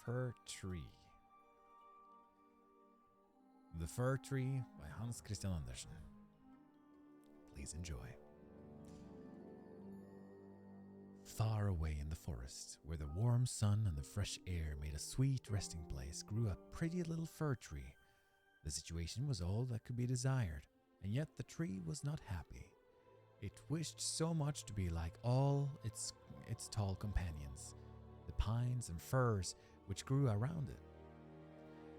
Fir Tree. The Fir Tree by Hans Christian Andersen. Please enjoy. Far away in the forest, where the warm sun and the fresh air made a sweet resting place, grew a pretty little fir tree. The situation was all that could be desired, and yet the tree was not happy. It wished so much to be like all its tall companions, the pines and firs which grew around it.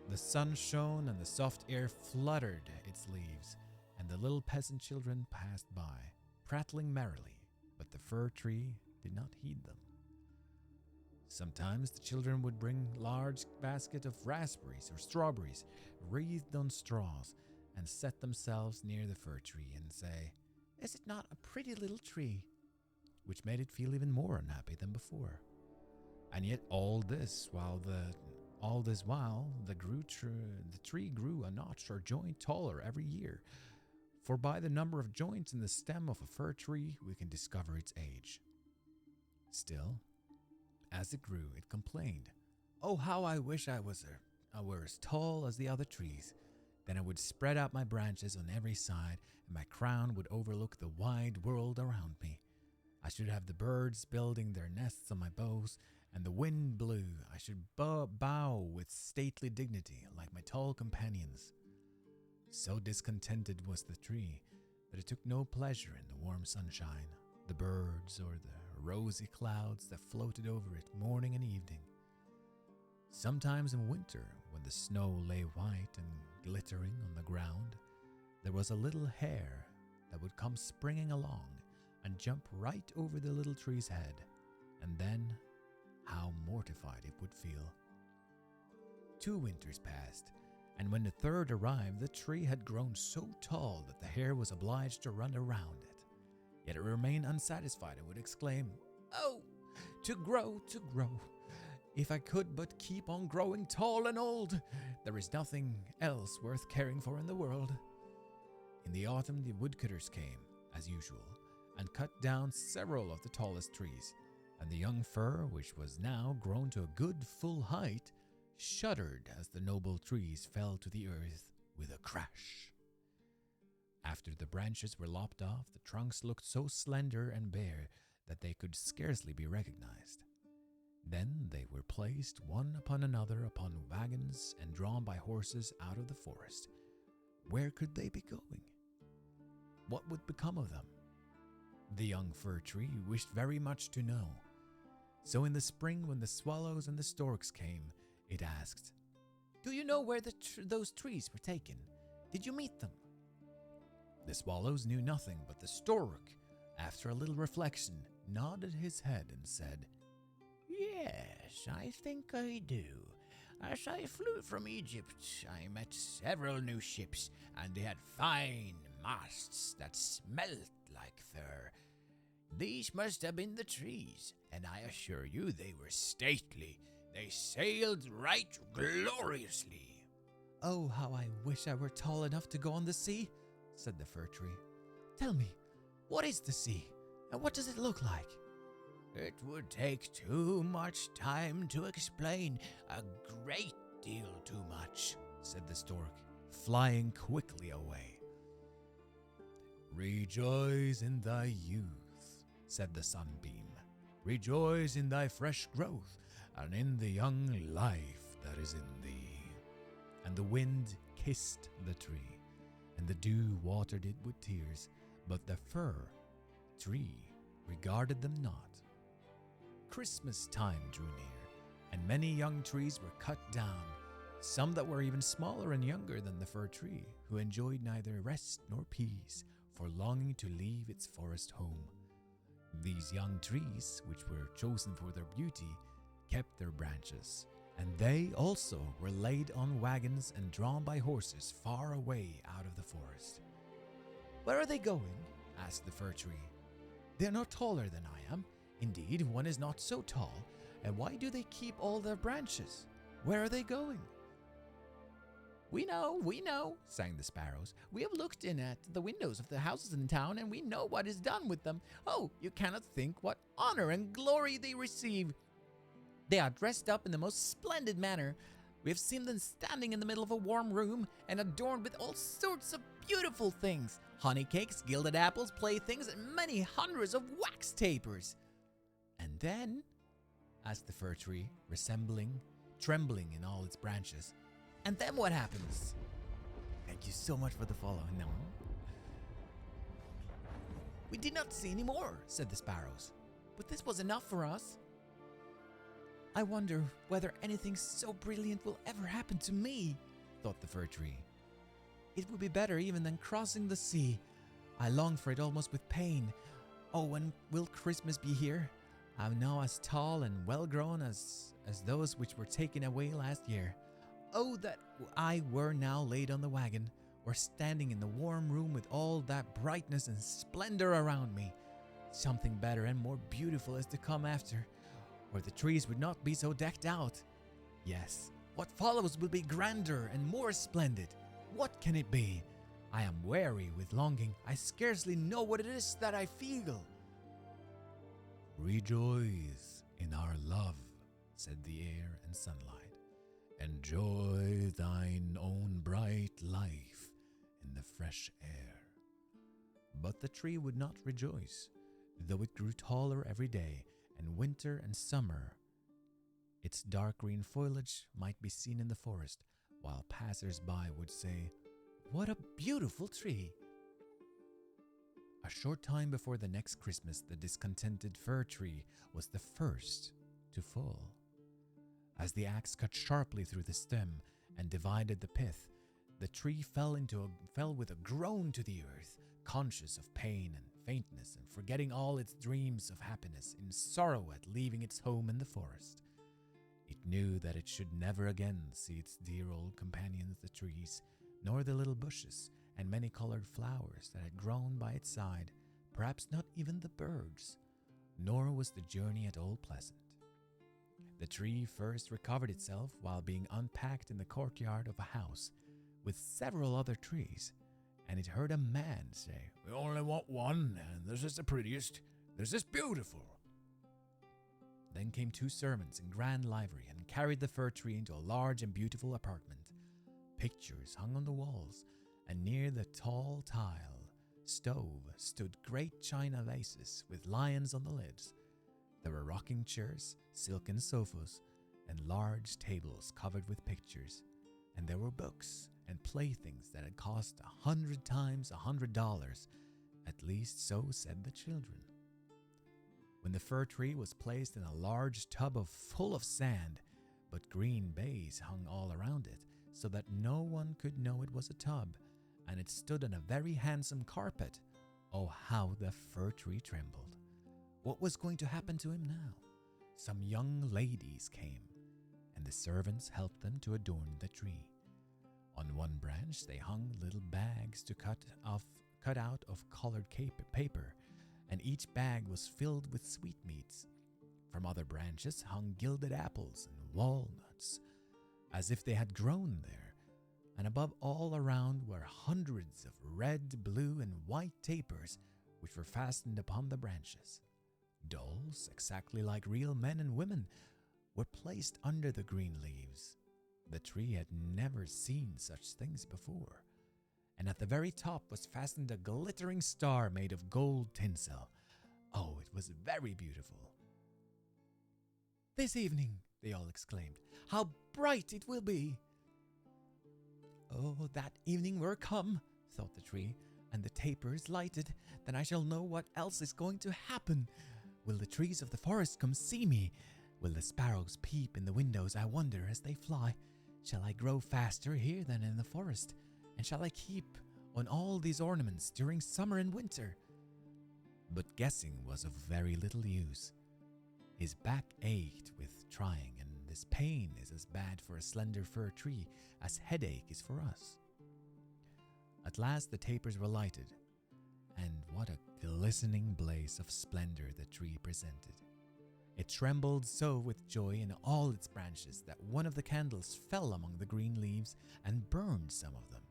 The sun shone and the soft air fluttered its leaves, and the little peasant children passed by, prattling merrily, but the fir tree did not heed them. Sometimes the children would bring large basket of raspberries or strawberries wreathed on straws and set themselves near the fir tree and say, "Is it not a pretty little tree?" which made it feel even more unhappy than before. And yet all this while the tree grew a notch or joint taller every year, for by the number of joints in the stem of a fir tree we can discover its age. Still, as it grew, it complained, "Oh, how I wish I were as tall as the other trees. Then I would spread out my branches on every side, and my crown would overlook the wide world around me. I should have the birds building their nests on my boughs, and the wind blew. I should bow with stately dignity, like my tall companions." So discontented was the tree that it took no pleasure in the warm sunshine, the birds, or the rosy clouds that floated over it morning and evening. Sometimes in winter, when the snow lay white and glittering on the ground, there was a little hare that would come springing along and jump right over the little tree's head, and then how mortified it would feel. 2 winters passed, and when the third arrived, the tree had grown so tall that the hare was obliged to run around it. Yet it remained unsatisfied and would exclaim, "Oh, to grow, to grow! If I could but keep on growing tall and old, there is nothing else worth caring for in the world." In the autumn, the woodcutters came, as usual, and cut down several of the tallest trees, and the young fir, which was now grown to a good full height, shuddered as the noble trees fell to the earth with a crash. After the branches were lopped off, the trunks looked so slender and bare that they could scarcely be recognized. Then they were placed one upon another upon wagons and drawn by horses out of the forest. Where could they be going? What would become of them? The young fir tree wished very much to know. So in the spring, when the swallows and the storks came, it asked, "Do you know where those trees were taken? Did you meet them?" The swallows knew nothing, but the stork, after a little reflection, nodded his head and said, "Yes, I think I do. As I flew from Egypt, I met several new ships, and they had fine masts that smelt like fir. These must have been the trees, and I assure you they were stately. They sailed right gloriously." "Oh, how I wish I were tall enough to go on the sea," said the fir tree. "Tell me, what is the sea, and what does it look like?" "It would take too much time to explain, a great deal too much," said the stork, flying quickly away. "Rejoice in thy youth," said the sunbeam. "Rejoice in thy fresh growth, and in the young life that is in thee." And the wind kissed the tree, and the dew watered it with tears, but the fir tree regarded them not. Christmas time drew near, and many young trees were cut down, some that were even smaller and younger than the fir tree, who enjoyed neither rest nor peace for longing to leave its forest home. These young trees, which were chosen for their beauty, kept their branches, and they also were laid on wagons and drawn by horses far away out of the forest. "Where are they going?" asked the fir tree. "They are not taller than I am. Indeed, one is not so tall. And why do they keep all their branches? Where are they going?" We know, sang the sparrows. "We have looked in at the windows of the houses in town, and we know what is done with them. Oh, you cannot think what honor and glory they receive. They are dressed up in the most splendid manner. We have seen them standing in the middle of a warm room and adorned with all sorts of beautiful things. Honey cakes, gilded apples, playthings, and many hundreds of wax tapers. And then, asked the fir tree, trembling in all its branches. And then what happens? Thank you so much for the follow. No. We did not see any more, said the sparrows. But this was enough for us. I wonder whether anything so brilliant will ever happen to me, thought the fir tree. It would be better even than crossing the sea. I long for it almost with pain. Oh, when will Christmas be here? I'm now as tall and well grown as those which were taken away last year. Oh, that I were now laid on the wagon, or standing in the warm room with all that brightness and splendor around me. Something better and more beautiful is to come after, or the trees would not be so decked out. Yes, what follows will be grander and more splendid. What can it be? I am weary with longing. I scarcely know what it is that I feel. Rejoice in our love, said the air and sunlight. Enjoy thine own bright life in the fresh air. But the tree would not rejoice, though it grew taller every day, and winter and summer, its dark green foliage might be seen in the forest, while passers-by would say, "What a beautiful tree!" A short time before the next Christmas, the discontented fir tree was the first to fall. As the axe cut sharply through the stem and divided the pith, the tree fell with a groan to the earth, conscious of pain and faintness, and forgetting all its dreams of happiness in sorrow at leaving its home in the forest. It knew that it should never again see its dear old companions, the trees, nor the little bushes and many-colored flowers that had grown by its side, perhaps not even the birds, nor was the journey at all pleasant. The tree first recovered itself while being unpacked in the courtyard of a house with several other trees, and it heard a man say, "We only want one, and this is the prettiest. This is beautiful." Then came two servants in grand livery and carried the fir tree into a large and beautiful apartment. Pictures hung on the walls, and near the tall tile stove stood great china vases with lions on the lids. There were rocking chairs, silken sofas, and large tables covered with pictures, and there were books and playthings that had cost 100 times $100, at least so said the children. When the fir tree was placed in a large tub full of sand, but green baize hung all around it, so that no one could know it was a tub, and it stood on a very handsome carpet. Oh, how the fir tree trembled! What was going to happen to him now? Some young ladies came, and the servants helped them to adorn the tree. On one branch they hung little bags to cut out of colored paper, and each bag was filled with sweetmeats. From other branches hung gilded apples and walnuts, as if they had grown there, and above all around were hundreds of red, blue, and white tapers which were fastened upon the branches. Dolls, exactly like real men and women, were placed under the green leaves. The tree had never seen such things before, and at the very top was fastened a glittering star made of gold tinsel. Oh, it was very beautiful. "This evening," they all exclaimed, "how bright it will be!" "Oh, that evening were come," thought the tree, "and the tapers lighted, then I shall know what else is going to happen. Will the trees of the forest come see me? Will the sparrows peep in the windows, I wonder, as they fly? Shall I grow faster here than in the forest? And shall I keep on all these ornaments during summer and winter?" But guessing was of very little use. His back ached with trying, and this pain is as bad for a slender fir tree as headache is for us. At last the tapers were lighted, and what a glistening blaze of splendor the tree presented. It trembled so with joy in all its branches that one of the candles fell among the green leaves and burned some of them.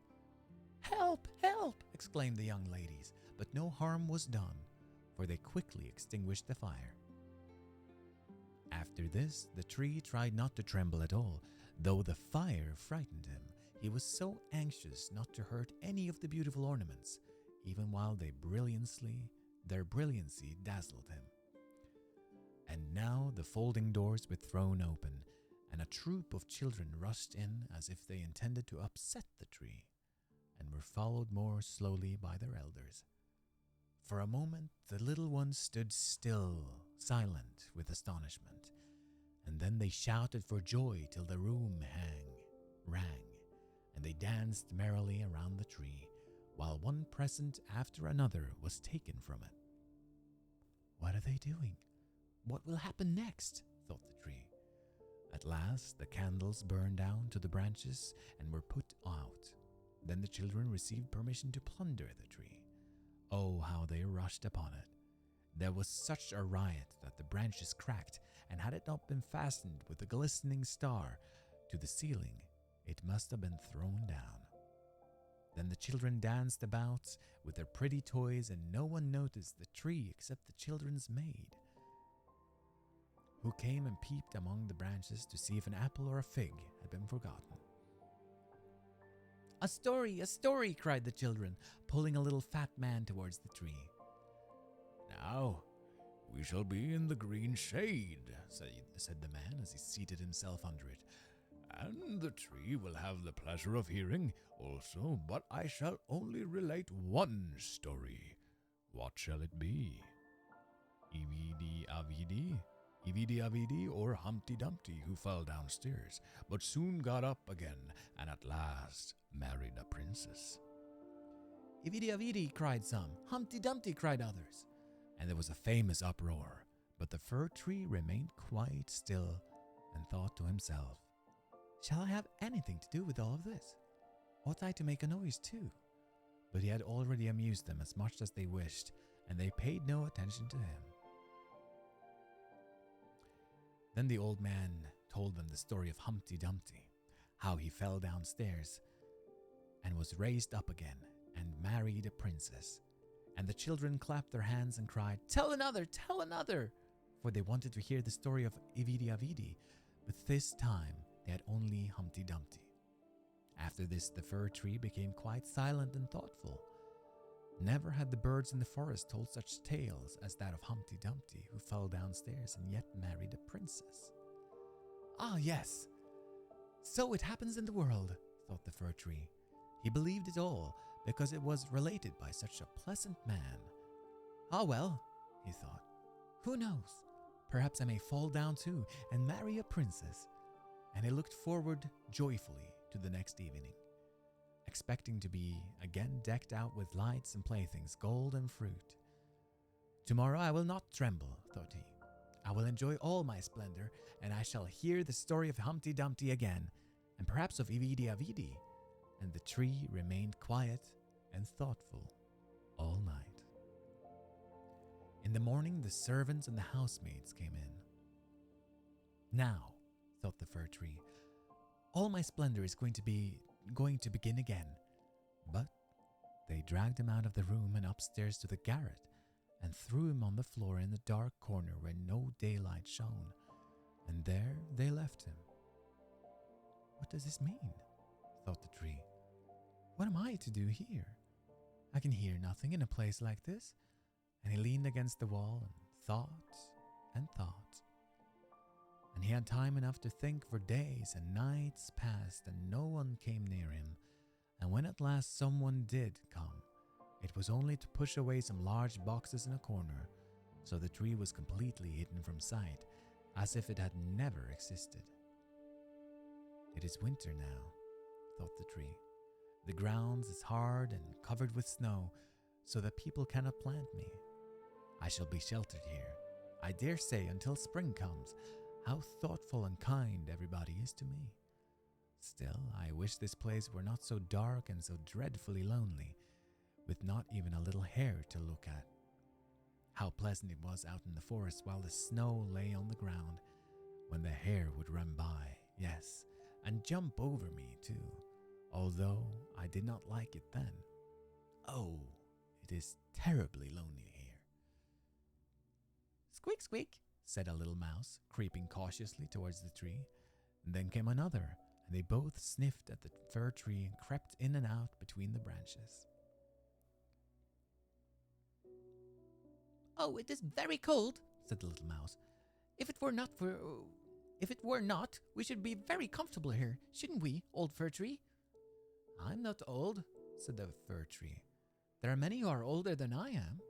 "Help! Help!" exclaimed the young ladies, but no harm was done, for they quickly extinguished the fire. After this, the tree tried not to tremble at all, though the fire frightened him. He was so anxious not to hurt any of the beautiful ornaments, even while their brilliancy dazzled him. And now the folding doors were thrown open, and a troop of children rushed in as if they intended to upset the tree, and were followed more slowly by their elders. For a moment the little ones stood still, silent with astonishment, and then they shouted for joy till the room rang, and they danced merrily around the tree, while one present after another was taken from it. "What are they doing? What will happen next?" thought the tree. At last the candles burned down to the branches and were put out. Then the children received permission to plunder the tree. Oh, how they rushed upon it! There was such a riot that the branches cracked, and had it not been fastened with a glistening star to the ceiling, it must have been thrown down. Then the children danced about with their pretty toys, and no one noticed the tree except the children's maid, who came and peeped among the branches to see if an apple or a fig had been forgotten. "A story, a story!" cried the children, pulling a little fat man towards the tree. "Now we shall be in the green shade," said the man as he seated himself under it. "And the tree will have the pleasure of hearing also, but I shall only relate one story. What shall it be? Ividi Avidi, or Humpty Dumpty, who fell downstairs, but soon got up again, and at last married a princess?" "Ividi Avidi," cried some. "Humpty Dumpty," cried others. And there was a famous uproar, but the fir tree remained quite still and thought to himself, "Shall I have anything to do with all of this? Ought I to make a noise too?" But he had already amused them as much as they wished, and they paid no attention to him. Then the old man told them the story of Humpty Dumpty, how he fell downstairs and was raised up again and married a princess. And the children clapped their hands and cried, "Tell another, tell another!" For they wanted to hear the story of Ividi Avidi, but this time they had only Humpty Dumpty. After this, the fir tree became quite silent and thoughtful. Never had the birds in the forest told such tales as that of Humpty Dumpty, who fell downstairs and yet married a princess. "Ah, yes, so it happens in the world," thought the fir tree. He believed it all, because it was related by such a pleasant man. "Ah well," he thought, "who knows? Perhaps I may fall down too and marry a princess." And he looked forward joyfully to the next evening, expecting to be again decked out with lights and playthings, gold and fruit. "Tomorrow I will not tremble," thought he. "I will enjoy all my splendor, and I shall hear the story of Humpty Dumpty again, and perhaps of Ividi Avidi." And the tree remained quiet and thoughtful all night. In the morning, the servants and the housemaids came in. "Now," thought the fir tree, "all my splendor is going to begin again." But they dragged him out of the room and upstairs to the garret, and threw him on the floor in the dark corner where no daylight shone, and there they left him. "What does this mean?" thought the tree. "What am I to do here? I can hear nothing in a place like this." And he leaned against the wall and thought and thought. And he had time enough to think, for days and nights passed and no one came near him. And when at last someone did come, it was only to push away some large boxes in a corner, so the tree was completely hidden from sight, as if it had never existed. "It is winter now," thought the tree. "The ground is hard and covered with snow, so that people cannot plant me. I shall be sheltered here, I dare say, until spring comes. How thoughtful and kind everybody is to me. Still, I wish this place were not so dark and so dreadfully lonely, with not even a little hare to look at. How pleasant it was out in the forest while the snow lay on the ground, when the hare would run by, yes, and jump over me too, although I did not like it then. Oh, it is terribly lonely here." "Squeak, squeak," said a little mouse, creeping cautiously towards the tree. And then came another, and they both sniffed at the fir tree and crept in and out between the branches. "Oh, it is very cold," said the little mouse. If it were not, we should be very comfortable here, shouldn't we, old fir tree?" "I'm not old," said the fir tree. "There are many who are older than I am."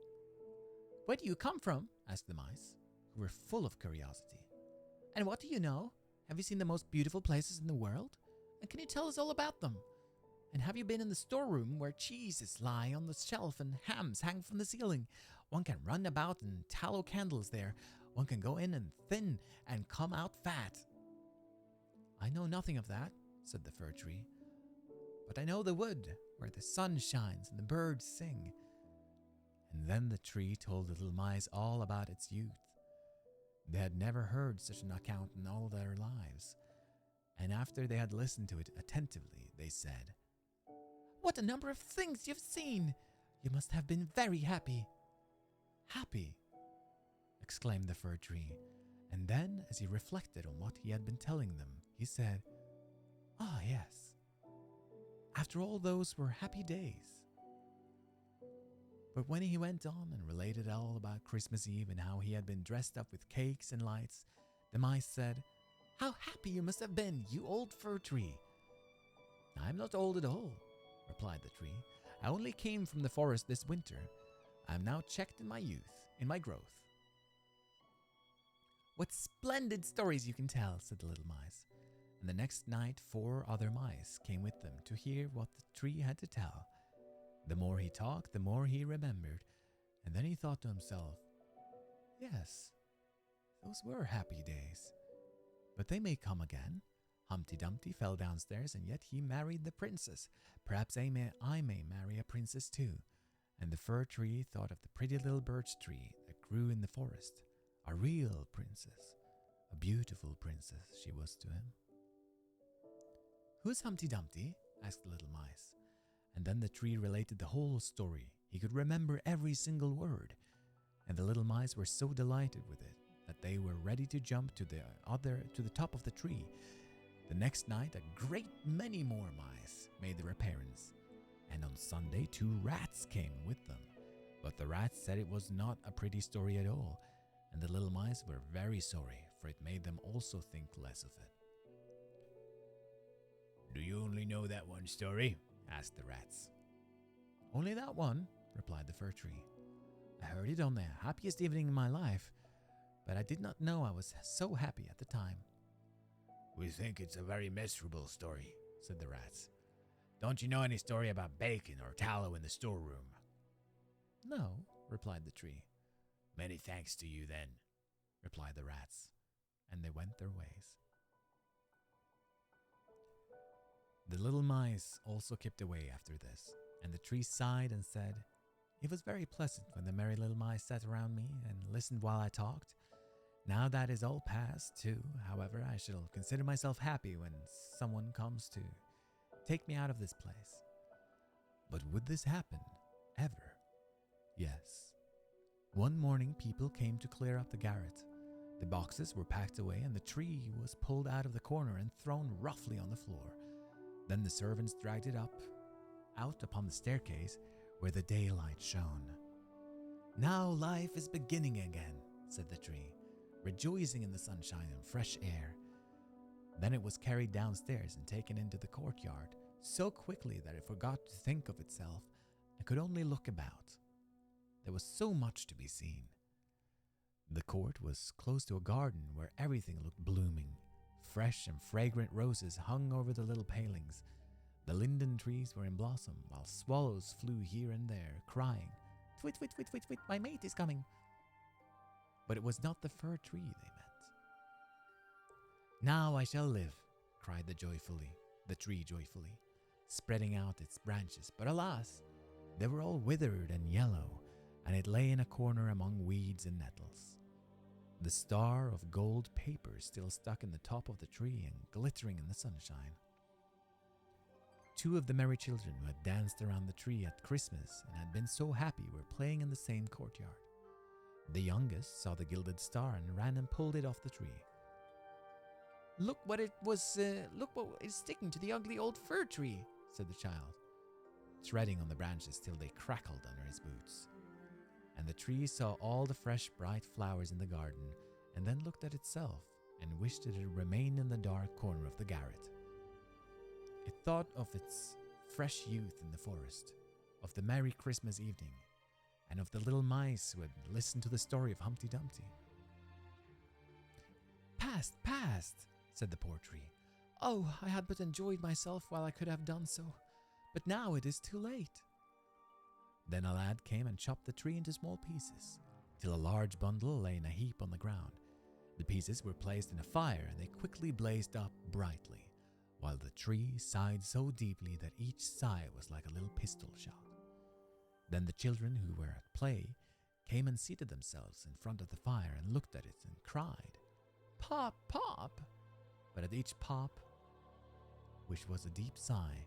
"Where do you come from?" asked the mice, who were full of curiosity. "And what do you know? Have you seen the most beautiful places in the world? And can you tell us all about them? And have you been in the storeroom where cheeses lie on the shelf and hams hang from the ceiling? One can run about and tallow candles there. One can go in and thin and come out fat." "I know nothing of that," said the fir tree. "But I know the wood, where the sun shines and the birds sing." And then the tree told the little mice all about its youth. They had never heard such an account in all their lives. And after they had listened to it attentively, they said, "What a number of things you've seen! You must have been very happy." "Happy!" exclaimed the fir tree. And then, as he reflected on what he had been telling them, he said, "Ah, yes. After all, those were happy days." But when he went on and related all about Christmas Eve and how he had been dressed up with cakes and lights, the mice said, "How happy you must have been, you old fir tree." "I'm not old at all," replied the tree. "I only came from the forest this winter. I am now checked in my youth, in my growth." "What splendid stories you can tell," said the little mice. And the next night 4 other mice came with them to hear what the tree had to tell. The more he talked, the more he remembered, and then he thought to himself, "Yes, those were happy days. But they may come again. Humpty Dumpty fell downstairs, and yet he married the princess. Perhaps I may marry a princess too." And the fir tree thought of the pretty little birch tree that grew in the forest. A real princess. A beautiful princess she was to him. "Who's Humpty Dumpty?" asked the little mice. And then the tree related the whole story. He could remember every single word. And the little mice were so delighted with it that they were ready to jump to the top of the tree. The next night, a great many more mice made their appearance. And on Sunday, 2 rats came with them. But the rats said it was not a pretty story at all. And the little mice were very sorry, for it made them also think less of it. "Do you only know that one story?" asked the rats. "Only that one," replied the fir tree. "I heard it on the happiest evening in my life, but I did not know I was so happy at the time." "We think it's a very miserable story," said the rats. "Don't you know any story about bacon or tallow in the storeroom?" "No," replied the tree. "Many thanks to you then," replied the rats, and they went their ways. The little mice also kept away after this, and the tree sighed and said, "It was very pleasant when the merry little mice sat around me and listened while I talked. Now that is all past, too. However, I shall consider myself happy when someone comes to take me out of this place." But would this happen ever? Yes. One morning, people came to clear up the garret. The boxes were packed away, and the tree was pulled out of the corner and thrown roughly on the floor. Then the servants dragged it out upon the staircase where the daylight shone. "Now life is beginning again," said the tree, rejoicing in the sunshine and fresh air. Then it was carried downstairs and taken into the courtyard so quickly that it forgot to think of itself and could only look about. There was so much to be seen. The court was close to a garden where everything looked blooming. Fresh and fragrant roses hung over the little palings. The linden trees were in blossom, while swallows flew here and there, crying, "Twit, twit, twit, twit, twit, my mate is coming." But it was not the fir tree they meant. "Now I shall live," cried the tree joyfully, spreading out its branches. But alas, they were all withered and yellow, and it lay in a corner among weeds and nettles. The star of gold paper still stuck in the top of the tree and glittering in the sunshine. 2 of the merry children who had danced around the tree at Christmas and had been so happy were playing in the same courtyard. The youngest saw the gilded star and ran and pulled it off the tree. Look what is sticking to the ugly old fir tree, said the child, treading on the branches till they crackled under his boots. And the tree saw all the fresh, bright flowers in the garden, and then looked at itself and wished it had remained in the dark corner of the garret. It thought of its fresh youth in the forest, of the merry Christmas evening, and of the little mice who had listened to the story of Humpty Dumpty. Past, past, said the poor tree. Oh, I had but enjoyed myself while I could have done so, but now it is too late. Then a lad came and chopped the tree into small pieces, till a large bundle lay in a heap on the ground. The pieces were placed in a fire, and they quickly blazed up brightly, while the tree sighed so deeply that each sigh was like a little pistol shot. Then the children who were at play came and seated themselves in front of the fire and looked at it and cried, "Pop, pop!" But at each pop, which was a deep sigh,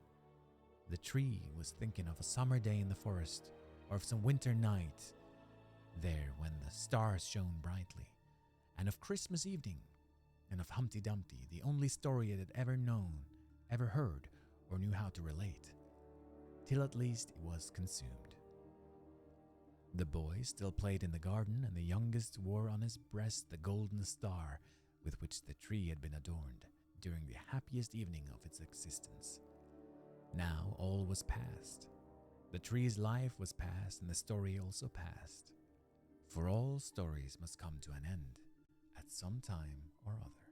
the tree was thinking of a summer day in the forest, or of some winter night there when the stars shone brightly, and of Christmas evening, and of Humpty Dumpty, the only story it had ever known, ever heard, or knew how to relate, till at least it was consumed. The boy still played in the garden, and the youngest wore on his breast the golden star with which the tree had been adorned during the happiest evening of its existence. Now all was past. The tree's life was past, and the story also past. For all stories must come to an end at some time or other.